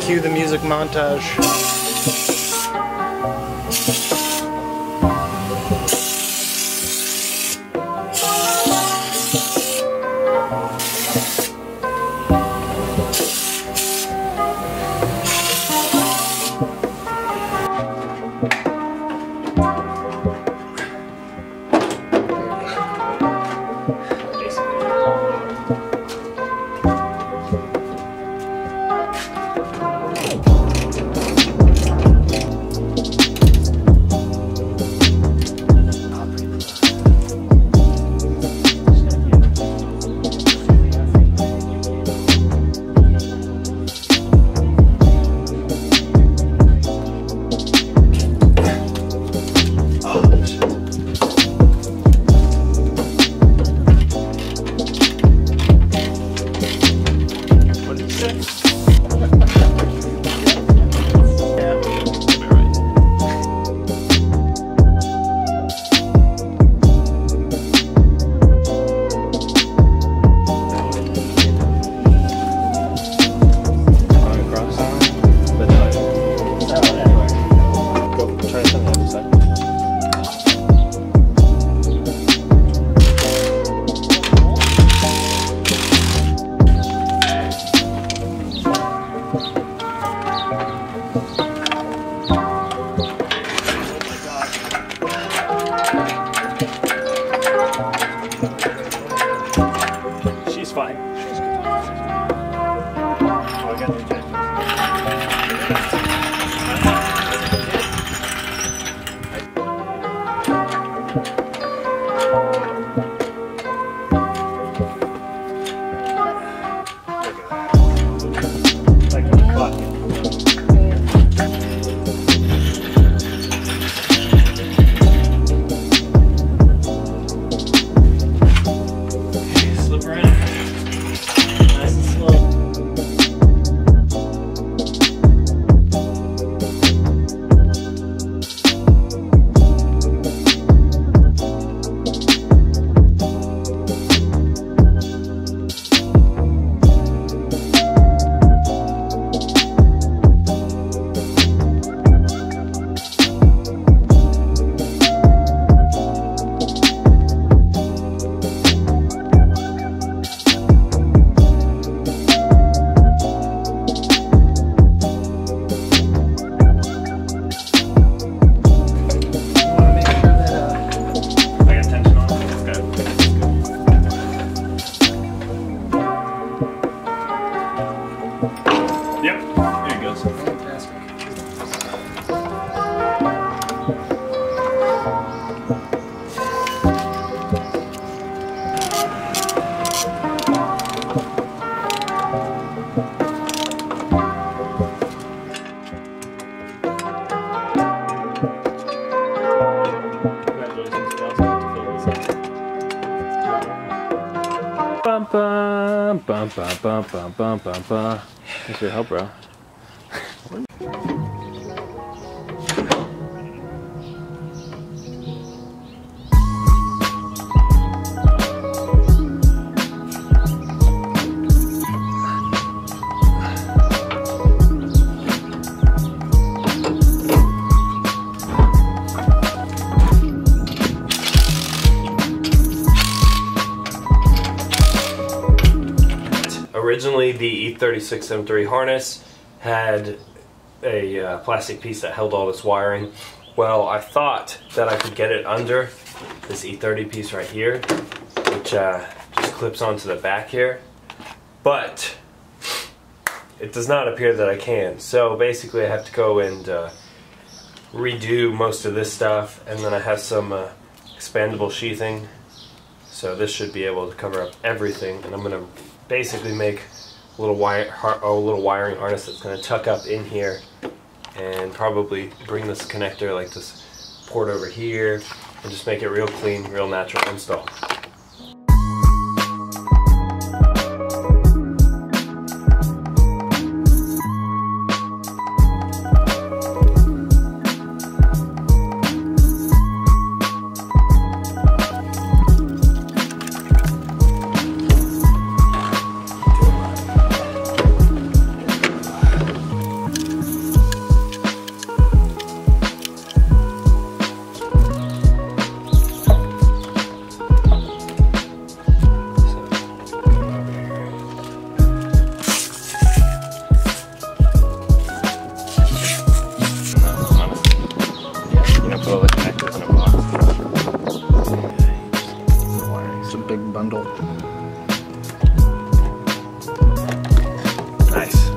Cue the music montage. Bum bum bum bum bum bum bum bum bum. Thanks for your help, bro. Originally, the E30 harness had a plastic piece that held all this wiring. Well, I thought that I could get it under this E30 piece right here, which just clips onto the back here, but it does not appear that I can. So basically I have to go and redo most of this stuff, and then I have some expandable sheathing, so this should be able to cover up everything, and I'm going to basically make a little wiring harness that's going to tuck up in here, and probably bring this connector like this port over here, and just make it real clean, real natural install. bundle. Nice.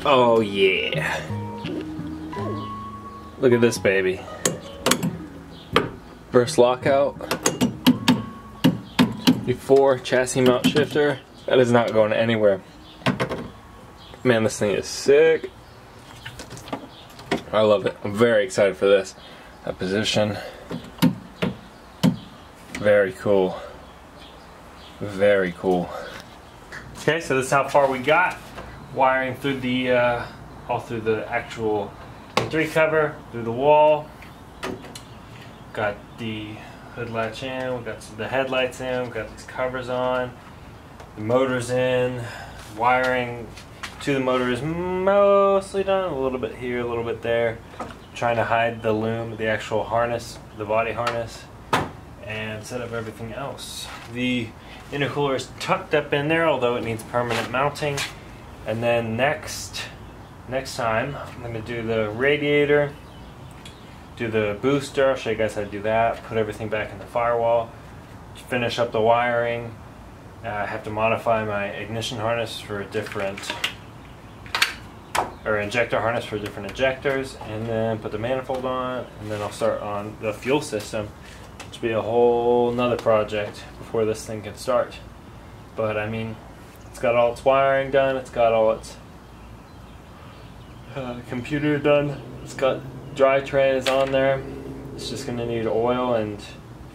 Oh yeah. Look at this baby. First lockout. Before chassis mount shifter. That is not going anywhere. Man, this thing is sick. I love it. I'm very excited for this. That position. Very cool. Very cool. Okay, so this is how far we got. Wiring through the all through the actual E3 cover, through the wall. Got the hood latch in, we got the headlights in, we got these covers on, the motor's in, wiring to the motor is mostly done, a little bit here, a little bit there. Trying to hide the loom, the actual harness, the body harness, and set up everything else. The intercooler is tucked up in there, although it needs permanent mounting. And then next time, I'm going to do the radiator, do the booster. I'll show you guys how to do that. Put everything back in the firewall. Finish up the wiring. I have to modify my ignition harness for different, or injector harness for different injectors, and then put the manifold on, and then I'll start on the fuel system, which will be a whole nother project before this thing can start. But I mean, it's got all its wiring done, it's got all its computer done, it's got dry trays on there. It's just going to need oil and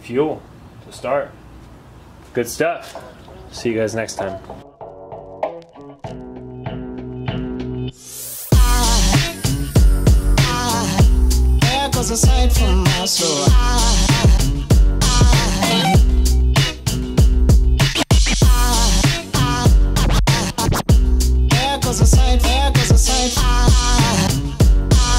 fuel to start. Good stuff. See you guys next time. There goes a sight from my soul.